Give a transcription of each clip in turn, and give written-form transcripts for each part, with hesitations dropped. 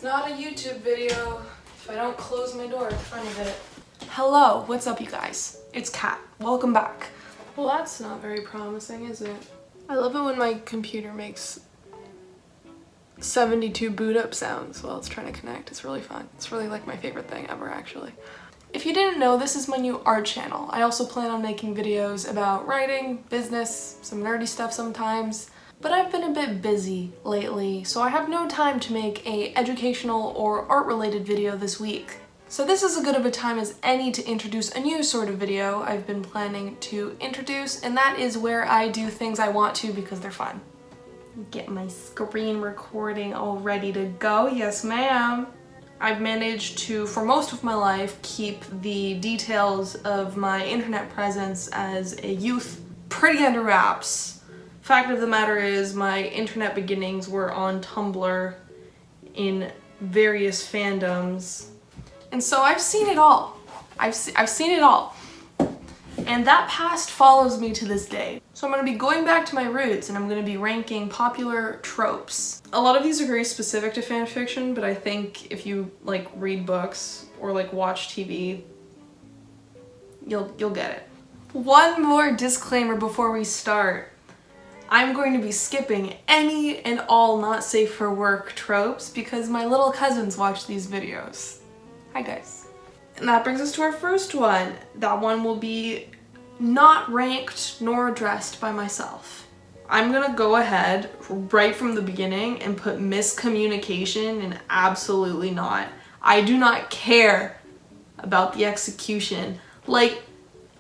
not a YouTube video if I don't close my door in front of it. Hello, what's up you guys? It's Kat. Welcome back. Well, that's not very promising, is it? I love it when my computer makes 72 boot up sounds while it's trying to connect. It's really fun. It's really like my favorite thing ever, actually. If you didn't know, this is my new art channel. I also plan on making videos about writing, business, some nerdy stuff sometimes. But I've been a bit busy lately, so I have no time to make a educational or art-related video this week. So this is as good of a time as any to introduce a new sort of video I've been planning to introduce, and that is where I do things I want to because they're fun. Get my screen recording all ready to go. Yes, ma'am. I've managed to, for most of my life, keep the details of my internet presence as a youth pretty under wraps. Fact of the matter is, my internet beginnings were on Tumblr in various fandoms. And so I've seen it all. I've seen it all. And that past follows me to this day. So I'm going to be going back to my roots and I'm going to be ranking popular tropes. A lot of these are very specific to fanfiction, but I think if you like read books or like watch TV, you'll get it. One more disclaimer before we start. I'm going to be skipping any and all not safe for work tropes because my little cousins watch these videos. Hi guys. And that brings us to our first one. That one will be not ranked nor addressed by myself. I'm gonna go ahead right from the beginning and put miscommunication and absolutely not. I do not care about the execution. Like,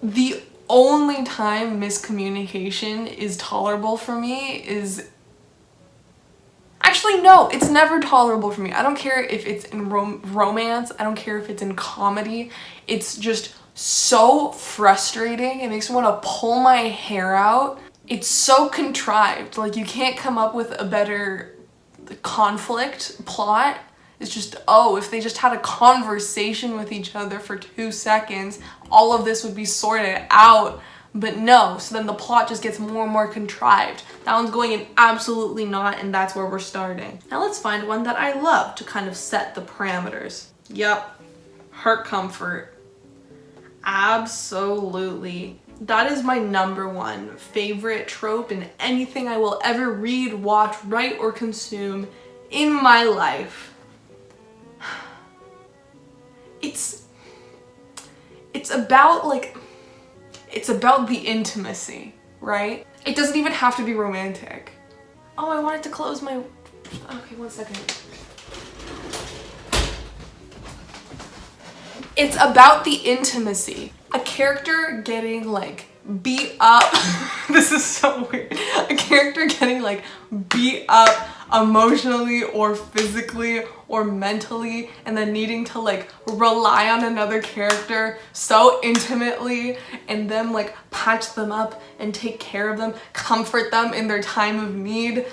the only time miscommunication is tolerable for me is... Actually, no, it's never tolerable for me. I don't care if it's in romance, I don't care if it's in comedy. It's just so frustrating. It makes me want to pull my hair out. It's so contrived. Like, you can't come up with a better conflict plot. It's just, oh, if they just had a conversation with each other for 2 seconds, all of this would be sorted out. But no, so then the plot just gets more and more contrived. That one's going in absolutely not, and that's where we're starting. Now let's find one that I love to kind of set the parameters. Yep, heart comfort. Absolutely. That is my #1 favorite trope in anything I will ever read, watch, write, or consume in my life. It's about like, it's about the intimacy, right? It doesn't even have to be romantic. Oh, I wanted to close my, okay, 1 second. It's about the intimacy. A character getting like beat up, this is so weird. A character getting like beat up emotionally or physically or mentally and then needing to like rely on another character so intimately and then like patch them up and take care of them, comfort them in their time of need.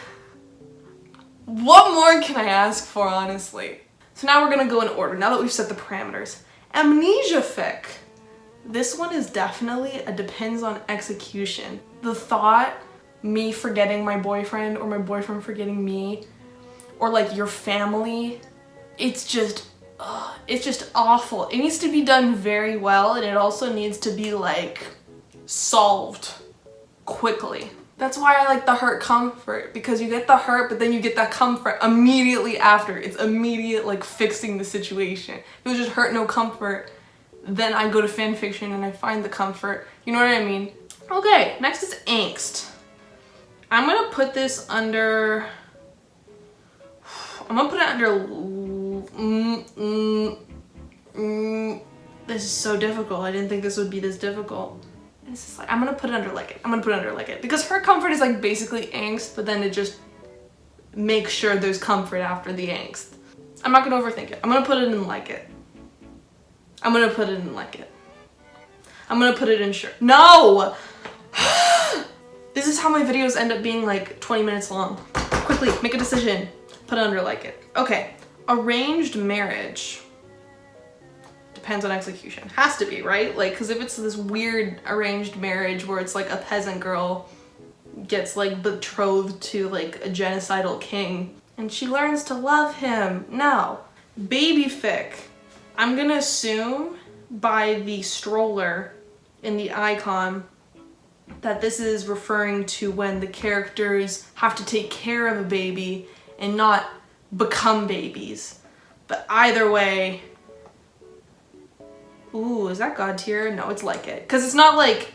What more can I ask for, honestly? So now we're gonna go in order, now that we've set the parameters. Amnesia fic. This one is definitely a depends on execution. The thought, me forgetting my boyfriend or my boyfriend forgetting me, or like your family, it's just awful. It needs to be done very well, and it also needs to be like solved quickly. That's why I like the hurt comfort, because you get the hurt but then you get that comfort immediately after. It's immediate like fixing the situation. If it was just hurt no comfort, then I go to fanfiction and I find the comfort. You know what I mean? Okay, next is Angst. I'm gonna put this under, this is so difficult. I didn't think this would be this difficult. It's just like, I'm gonna put it under like it. I'm gonna put it under like it. Because her comfort is like basically angst, but then it just makes sure there's comfort after the angst. I'm not gonna overthink it. I'm gonna put it in like it. I'm gonna put it in like it. I'm gonna put it in sure. No! This is how my videos end up being like 20 minutes long. Quickly, make a decision. Put it under like it. Okay, arranged marriage. Depends on execution. Has to be, right? Like, cause if it's this weird arranged marriage where it's like a peasant girl gets like betrothed to like a genocidal king, and she learns to love him. No. Baby fic. I'm gonna assume by the stroller in the icon that this is referring to when the characters have to take care of a baby and not become babies. But either way, ooh, is that God tier? No, it's like it. Because it's not like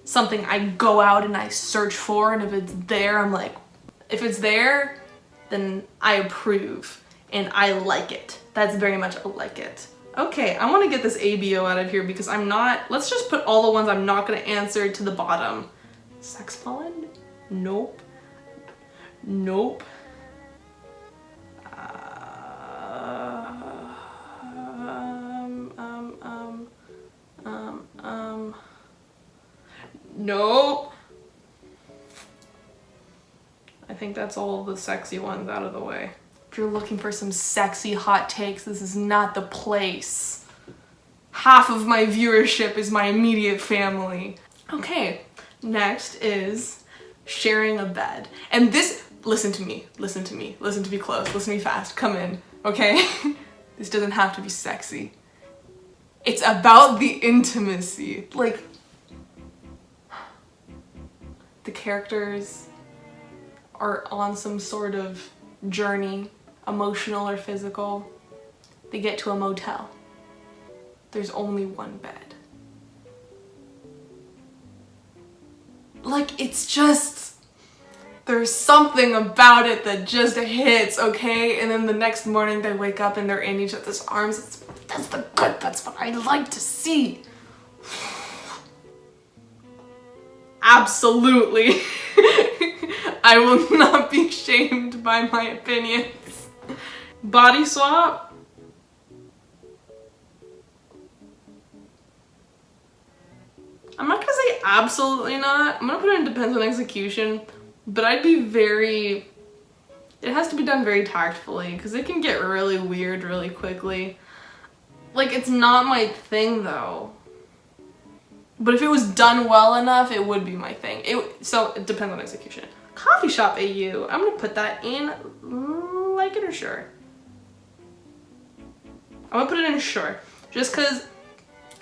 something I go out and I search for, and if it's there, I'm like, if it's there, then I approve and I like it. That's very much a like it. Okay, I want to get this ABO out of here because I'm not, let's just put all the ones I'm not going to answer to the bottom. Sex pollen? Nope. Nope. Nope. I think that's all the sexy ones out of the way. If you're looking for some sexy hot takes, this is not the place. Half of my viewership is my immediate family. Okay, next is sharing a bed. And this, listen to me close, listen to me fast, come in, okay? This doesn't have to be sexy. It's about the intimacy. Like, the characters are on some sort of journey, emotional or physical. They get to a motel. There's only one bed. Like, it's just, there's something about it that just hits, okay? And then the next morning they wake up and they're in each other's arms. That's what I like to see. Absolutely. I will not be shamed by my opinions. Body swap. I'm not gonna say absolutely not. I'm gonna put it in depends on execution, but I'd be very, it has to be done very tactfully because it can get really weird really quickly. Like, it's not my thing though. But if it was done well enough, it would be my thing. So it depends on execution. Coffee shop AU. I'm gonna put that in like it or sure. I'm gonna put it in sure. Just because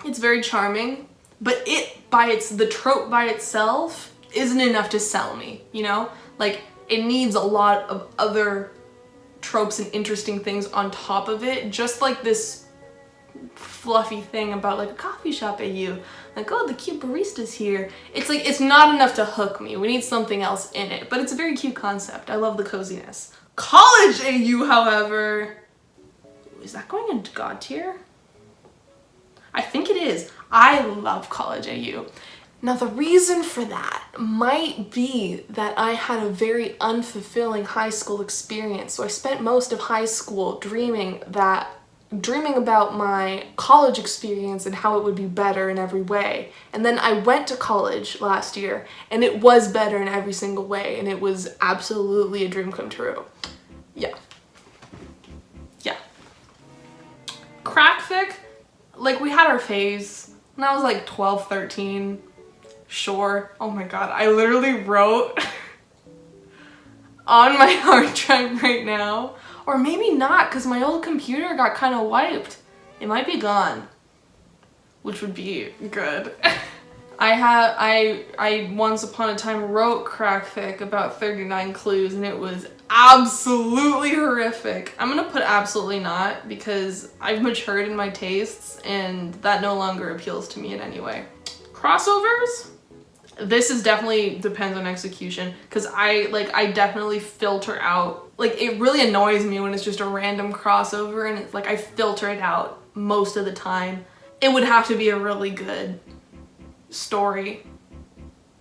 it's very charming, but the trope by itself isn't enough to sell me, you know? Like, it needs a lot of other tropes and interesting things on top of it, just like this fluffy thing about like a coffee shop AU. Like, oh, the cute barista's here. It's like, it's not enough to hook me. We need something else in it, but it's a very cute concept. I love the coziness. College AU, however, is that going into God tier? I think it is. I love college AU. Now, the reason for that might be that I had a very unfulfilling high school experience. So I spent most of high school dreaming about my college experience and how it would be better in every way. And then I went to college last year and it was better in every single way, and it was absolutely a dream come true. Yeah. Yeah. Crack fic, like, we had our phase when I was like 12, 13. Sure. Oh my god, I literally wrote on my hard drive right now. Or maybe not, because my old computer got kind of wiped. It might be gone, which would be good. I once upon a time wrote crack fic about 39 clues, and it was absolutely horrific. I'm gonna put absolutely not because I've matured in my tastes and that no longer appeals to me in any way. Crossovers? This is definitely depends on execution, because I definitely filter out, like, it really annoys me when it's just a random crossover and it's like I filter it out most of the time. It would have to be a really good story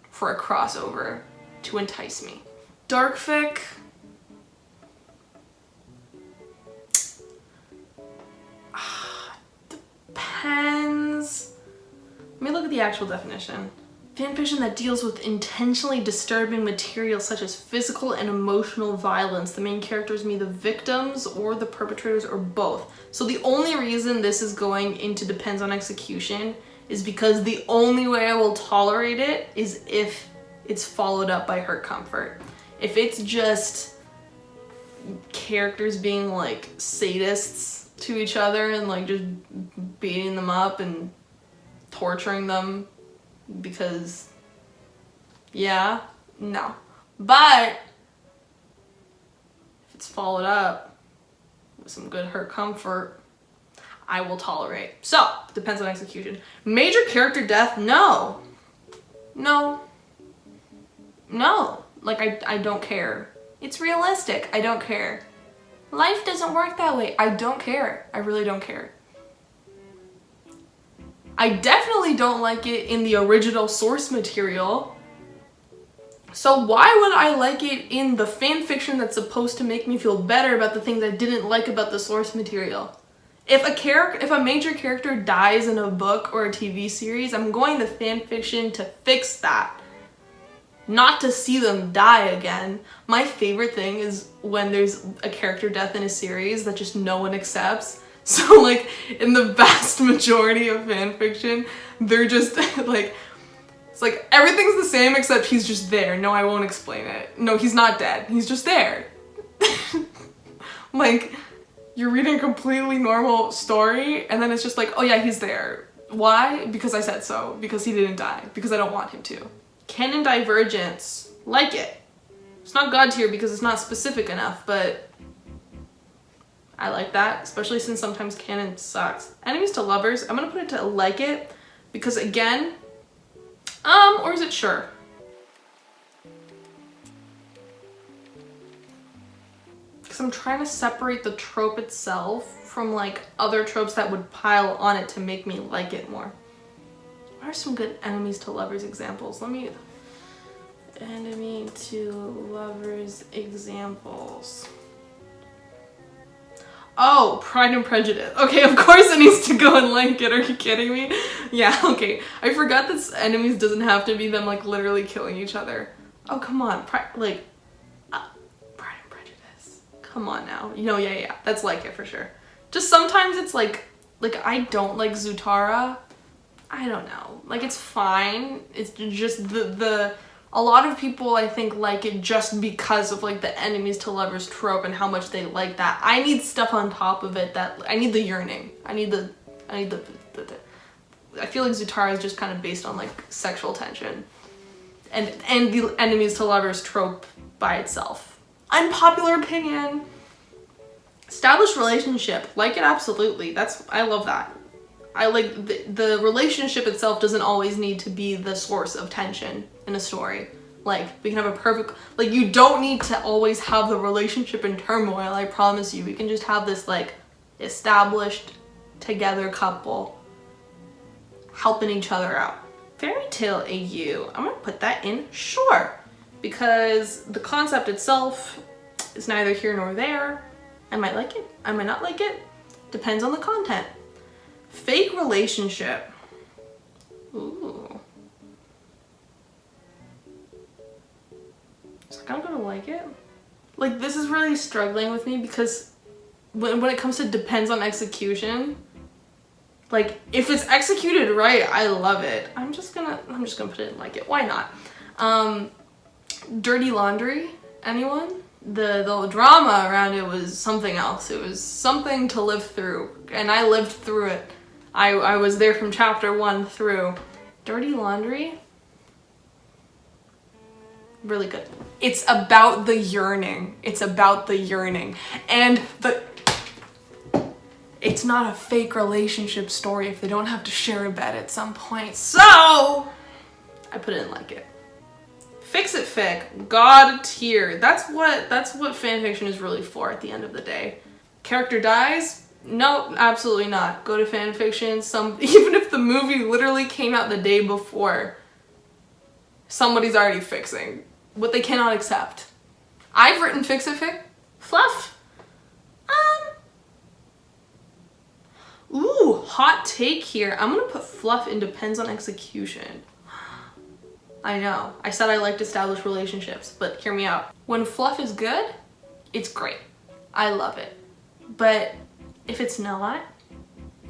for a crossover to entice me. Dark fic. Depends. Let me look at the actual definition. Fanfiction that deals with intentionally disturbing material such as physical and emotional violence. The main characters may be the victims or the perpetrators or both. So the only reason this is going into depends on execution is because the only way I will tolerate it is if it's followed up by hurt comfort. If it's just characters being like sadists to each other and like just beating them up and torturing them because, yeah, no. But if it's followed up with some good hurt comfort, I will tolerate. So, depends on execution. Major character death, no. No. No. Like, I don't care. It's realistic. I don't care. Life doesn't work that way. I don't care. I really don't care. I definitely don't like it in the original source material. So why would I like it in the fan fiction that's supposed to make me feel better about the things I didn't like about the source material? If a major character dies in a book or a TV series, I'm going to fan fiction to fix that. Not to see them die again. My favorite thing is when there's a character death in a series that just no one accepts. So like in the vast majority of fan fiction, they're just like, it's like everything's the same except he's just there. No, I won't explain it. No, he's not dead. He's just there. Like, you're reading a completely normal story and then it's just like, oh yeah, he's there. Why? Because I said so. Because he didn't die. Because I don't want him to. Canon divergence, like it. It's not God tier because it's not specific enough, but I like that, especially since sometimes canon sucks. Enemies to lovers, I'm gonna put it to like it because again, or is it sure? Because I'm trying to separate the trope itself from like other tropes that would pile on it to make me like it more. What are some good enemies to lovers examples? Enemy to lovers examples. Oh, Pride and Prejudice. Okay, of course it needs to go and like it. Are you kidding me? Yeah, okay. I forgot that enemies doesn't have to be them like literally killing each other. Oh, come on. Pride and Prejudice. Come on now. You know, yeah. That's like it for sure. Just sometimes it's like I don't like Zutara. I don't know. Like, it's fine. It's just a lot of people, I think, like it just because of like the enemies to lovers trope and how much they like that. I need stuff on top of it that I need the yearning. I feel like Zutara is just kind of based on like sexual tension and the enemies to lovers trope by itself. Unpopular opinion. Established relationship. Like it absolutely. I love that. I like the relationship itself doesn't always need to be the source of tension in a story. Like, we can have a perfect, like, you don't need to always have the relationship in turmoil, I promise you. We can just have this, like, established, together couple helping each other out. Fairy tale AU, I'm gonna put that in sure. Because the concept itself is neither here nor there. I might like it, I might not like it. Depends on the content. Fake relationship. Ooh. Is I'm gonna like it? Like, this is really struggling with me because when it comes to depends on execution, like, if it's executed right, I love it. I'm just gonna put it in like it. Why not? Dirty Laundry, anyone? The drama around it was something else. It was something to live through, and I lived through it. I was there from chapter 1 through. Dirty Laundry? Really good. It's about the yearning. It's about the yearning. And it's not a fake relationship story if they don't have to share a bed at some point. So, I put it in like it. Fix it fic. God tier. That's what fanfiction is really for at the end of the day. Character dies? No, absolutely not. Go to fanfiction. Even if the movie literally came out the day before, somebody's already fixing what they cannot accept. I've written fix it fic. Fluff. Ooh, hot take here. I'm gonna put fluff in depends on execution. I know. I said I liked established relationships, but hear me out. When fluff is good, it's great. I love it. But if it's not,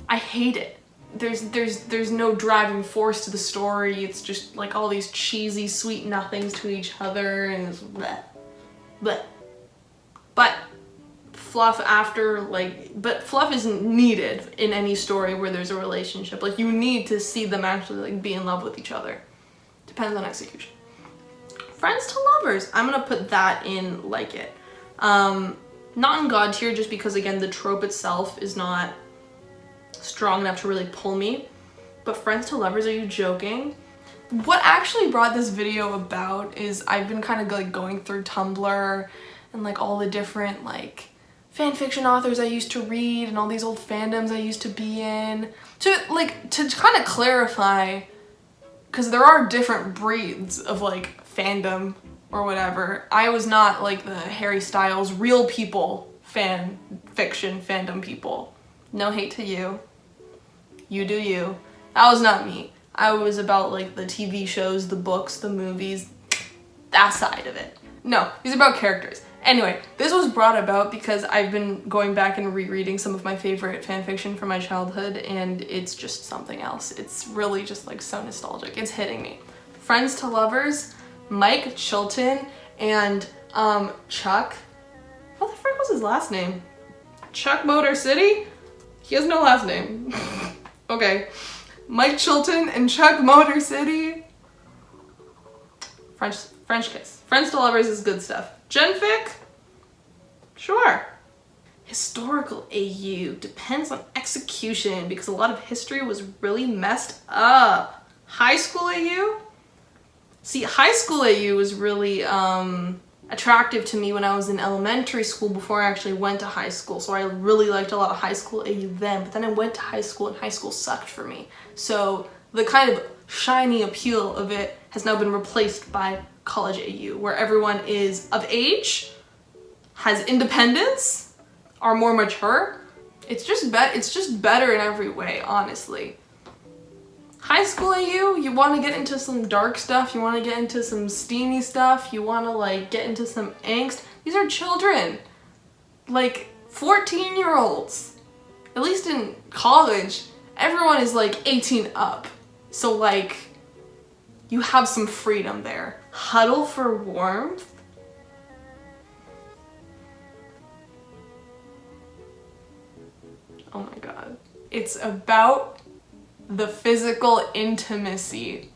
I hate it. There's no driving force to the story. It's just like all these cheesy sweet nothings to each other and it's bleh. Bleh. But fluff after, like, but fluff isn't needed in any story where there's a relationship. Like, you need to see them actually, like, be in love with each other. Depends on execution. Friends to lovers, I'm gonna put that in like it. Not in God tier, just because, again, the trope itself is not strong enough to really pull me. But friends to lovers, are you joking? What actually brought this video about is I've been kind of like going through Tumblr and like all the different like fanfiction authors I used to read and all these old fandoms I used to be in to kind of clarify, because there are different breeds of like fandom or whatever. I was not like the Harry Styles real people fan fiction fandom people. No hate to you. You do you. That was not me. I was about like the TV shows, the books, the movies, that side of it. No, these are about characters. Anyway, this was brought about because I've been going back and rereading some of my favorite fanfiction from my childhood, and it's just something else. It's really just like so nostalgic. It's hitting me. Friends to lovers, Mike Chilton and Chuck. What the frick was his last name? Chuck Motor City? He has no last name. Okay. Mike Chilton and Chuck Motor City. French kiss. Friends to lovers is good stuff. Genfic? Sure. Historical AU depends on execution because a lot of history was really messed up. High school AU? See, high school AU was really attractive to me when I was in elementary school before I actually went to high school. So I really liked a lot of high school AU then, but then I went to high school and high school sucked for me. So the kind of shiny appeal of it has now been replaced by college AU, where everyone is of age, has independence, are more mature. It's just better in every way, honestly. High school AU, you want to get into some dark stuff, you want to get into some steamy stuff, you want to like get into some angst. These are children, like 14-year-olds. At least in college, everyone is like 18 up. So like, you have some freedom there. Huddle for warmth? Oh my god. It's about the physical intimacy.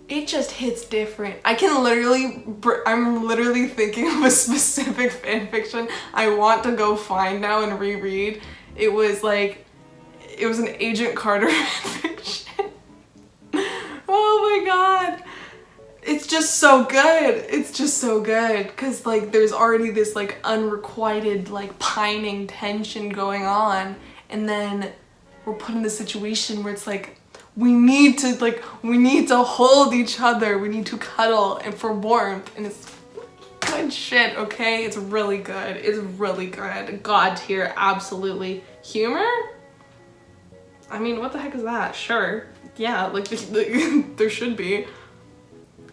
It just hits different. I'm literally thinking of a specific fanfiction I want to go find now and reread. It was an Agent Carter fanfiction. Oh my god. It's just so good. It's just so good. Cause like there's already this like unrequited like pining tension going on, and then we're put in this situation where it's like we need to hold each other, we need to cuddle and for warmth, and it's good shit, okay? It's really good. It's really good. God tier, absolutely. Humor? I mean, what the heck is that? Sure. Yeah, like there should be.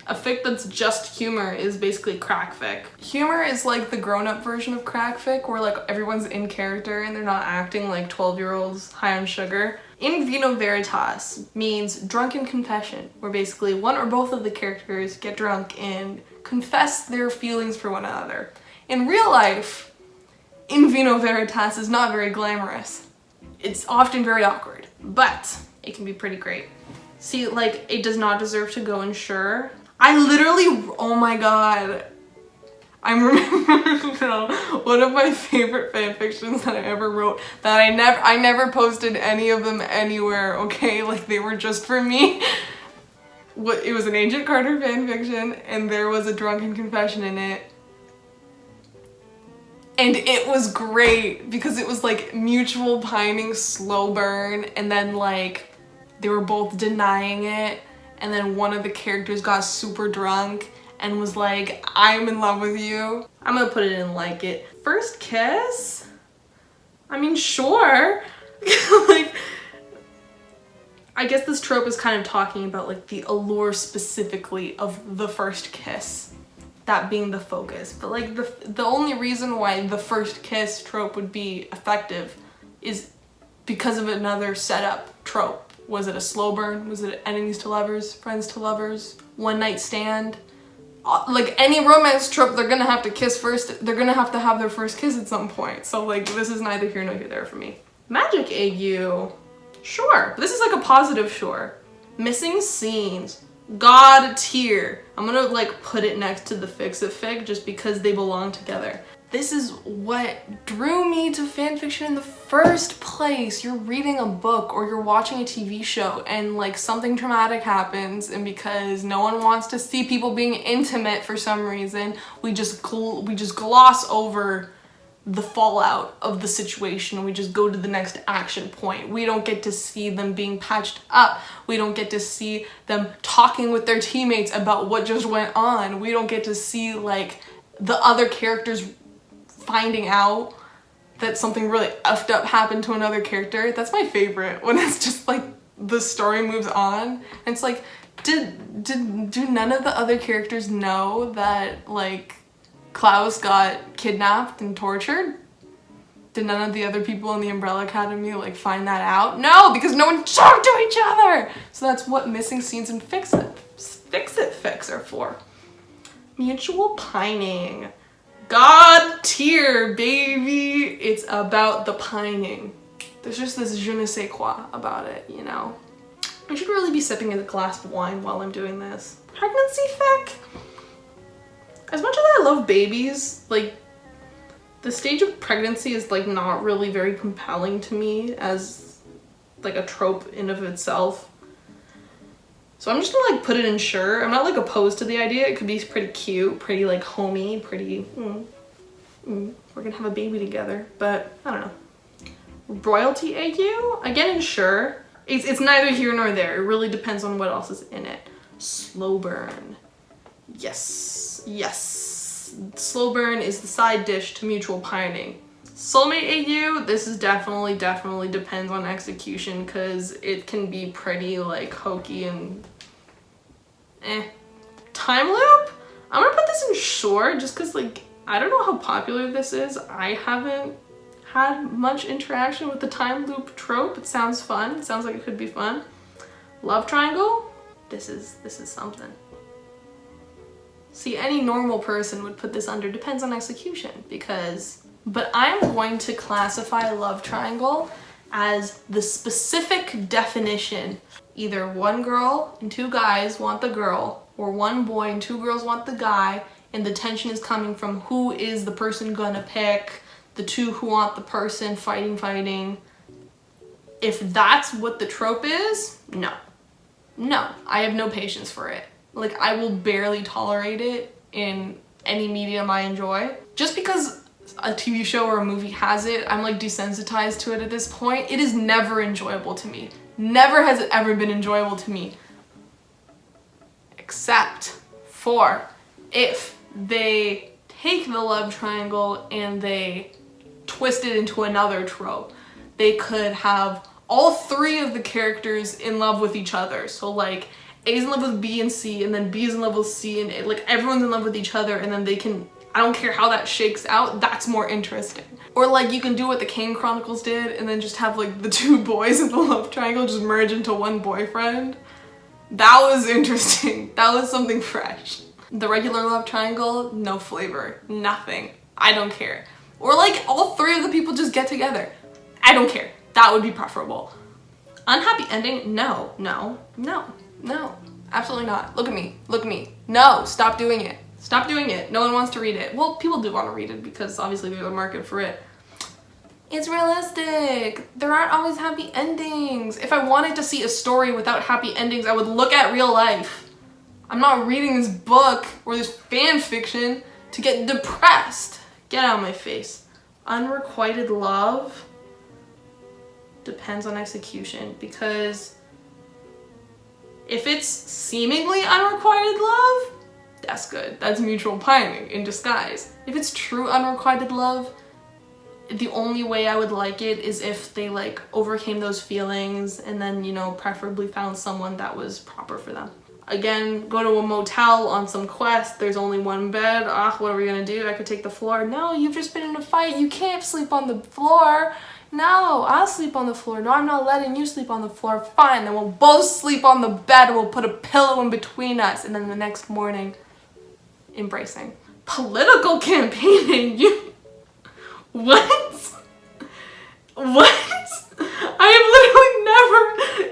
A fic that's just humor is basically crack fic. Humor is like the grown-up version of crack fic, where like everyone's in character and they're not acting like 12-year-olds high on sugar. In vino veritas means drunken confession, where basically one or both of the characters get drunk and confess their feelings for one another. In real life, in vino veritas is not very glamorous. It's often very awkward, but it can be pretty great. See, like, it does not deserve to go unsure. I literally, oh my god, I'm remembering now one of my favorite fanfictions that I ever wrote that I never posted any of them anywhere, okay? Like, they were just for me. It was an Agent Carter fanfiction, and there was a drunken confession in it. And it was great because it was like mutual pining, slow burn, and then like they were both denying it. And then one of the characters got super drunk and was like, I'm in love with you. I'm gonna put it in like it. First kiss? I mean, sure. Like, I guess this trope is kind of talking about like the allure specifically of the first kiss, that being the focus. But like the only reason why the first kiss trope would be effective is because of another setup trope. Was it a slow burn? Was it enemies to lovers, friends to lovers, one night stand? like any romance trope, they're gonna have to kiss first. They're gonna have to have their first kiss at some point. So like, this is neither here nor there for me. Magic AU, sure. This is like a positive sure. Missing scenes, God tier. I'm gonna like put it next to the Fix It fic just because they belong together. This is what drew me to fanfiction in the first place. You're reading a book or you're watching a TV show and like something traumatic happens, and because no one wants to see people being intimate for some reason, we just gloss over the fallout of the situation. We just go to the next action point. We don't get to see them being patched up. We don't get to see them talking with their teammates about what just went on. We don't get to see like the other characters finding out that something really effed up happened to another character. That's my favorite, when it's just like the story moves on and it's like, do none of the other characters know that like Klaus got kidnapped and tortured? Did none of the other people in the Umbrella Academy like find that out? No, because no one talked to each other. So that's what missing scenes and Fix It fics are for. Mutual pining. God tier, baby. It's about the pining. There's just this je ne sais quoi about it, you know? I should really be sipping a glass of wine while I'm doing this. Pregnancy fic? As much as I love babies, like, the stage of pregnancy is like not really very compelling to me as like a trope in of itself. So I'm just gonna like put it in sure. I'm not like opposed to the idea. It could be pretty cute, pretty like homey, pretty, we're gonna have a baby together, but I don't know. Royalty AU? Again, in sure. It's neither here nor there. It really depends on what else is in it. Slow burn. Yes, yes. Slow burn is the side dish to mutual pining. Soulmate AU, this is definitely depends on execution, because it can be pretty like hokey and Time loop? I'm gonna put this in sure just because like I don't know how popular this is. I haven't had much interaction with the time loop trope. It sounds fun. It sounds like it could be fun. Love triangle? This is something. See, any normal person would put this under depends on execution but I'm going to classify love triangle as the specific definition. Either one girl and two guys want the girl, or one boy and two girls want the guy, and the tension is coming from who is the person gonna pick, the two who want the person fighting. If that's what the trope is, no, I have no patience for it. Like, I will barely tolerate it in any medium I enjoy. Just because a TV show or a movie has it, I'm like desensitized to it at this point. It is never enjoyable to me. Never has it ever been enjoyable to me. Except for if they take the love triangle and they twist it into another trope. They could have all three of the characters in love with each other. So like A's in love with B and C, and then B's in love with C, and A. Like everyone's in love with each other, and then they can, I don't care how that shakes out, that's more interesting. Or like you can do what the Kane Chronicles did and then just have like the two boys in the love triangle just merge into one boyfriend. That was interesting. That was something fresh. The regular love triangle, no flavor, nothing. I don't care. Or like all three of the people just get together. I don't care. That would be preferable. Unhappy ending? No. Absolutely not. Look at me. No, stop doing it. Stop doing it. No one wants to read it. Well, people do want to read it because obviously there's a market for it. It's realistic. There aren't always happy endings. If I wanted to see a story without happy endings, I would look at real life. I'm not reading this book or this fan fiction to get depressed. Get out of my face. Unrequited love depends on execution, because if it's seemingly unrequited love, that's good. That's mutual pining in disguise. If it's true unrequited love, the only way I would like it is if they like overcame those feelings and then, you know, preferably found someone that was proper for them. Again, go to a motel on some quest, there's only one bed, what are we gonna do? I could take the floor. No, you've just been in a fight, you can't sleep on the floor. No, I'll sleep on the floor. No, I'm not letting you sleep on the floor. Fine, then we'll both sleep on the bed and we'll put a pillow in between us, and then the next morning, embracing. Political campaigning, you... What? What? I have literally never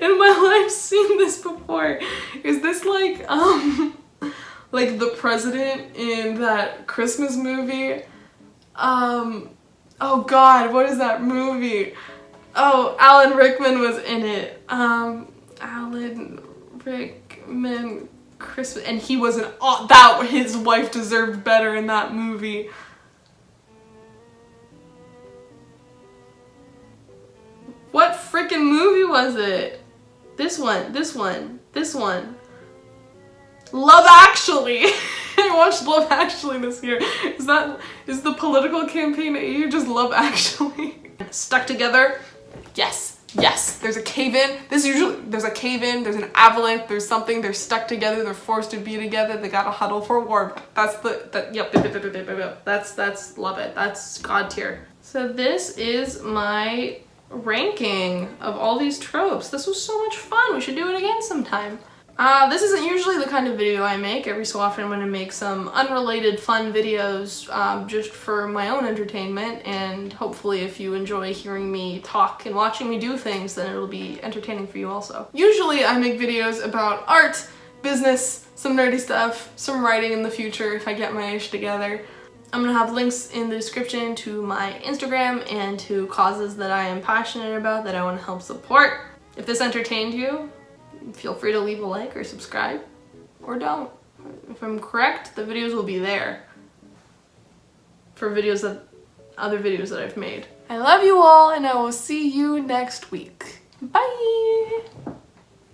in my life seen this before. Is this like the president in that Christmas movie? Oh god, what is that movie? Oh, Alan Rickman was in it. Alan Rickman Christmas, and he was his wife deserved better in that movie. What freaking movie was it? This one. Love Actually. I watched Love Actually this year. Is the political campaign at you just Love Actually? Stuck together? Yes. Yes. There's a cave-in. There's a cave-in, there's an avalanche, there's something, they're stuck together, they're forced to be together, they gotta huddle for war. That's love it. That's God tier. So this is my ranking of all these tropes. This was so much fun. We should do it again sometime. This isn't usually the kind of video I make. Every so often I'm going to make some unrelated fun videos just for my own entertainment, and hopefully if you enjoy hearing me talk and watching me do things, then it'll be entertaining for you also. Usually I make videos about art, business, some nerdy stuff, some writing in the future if I get my ish together. I'm gonna have links in the description to my Instagram and to causes that I am passionate about that I want to help support. If this entertained you, feel free to leave a like or subscribe, or don't. If I'm correct, the videos will be there for other videos that I've made. I love you all, and I will see you next week. Bye!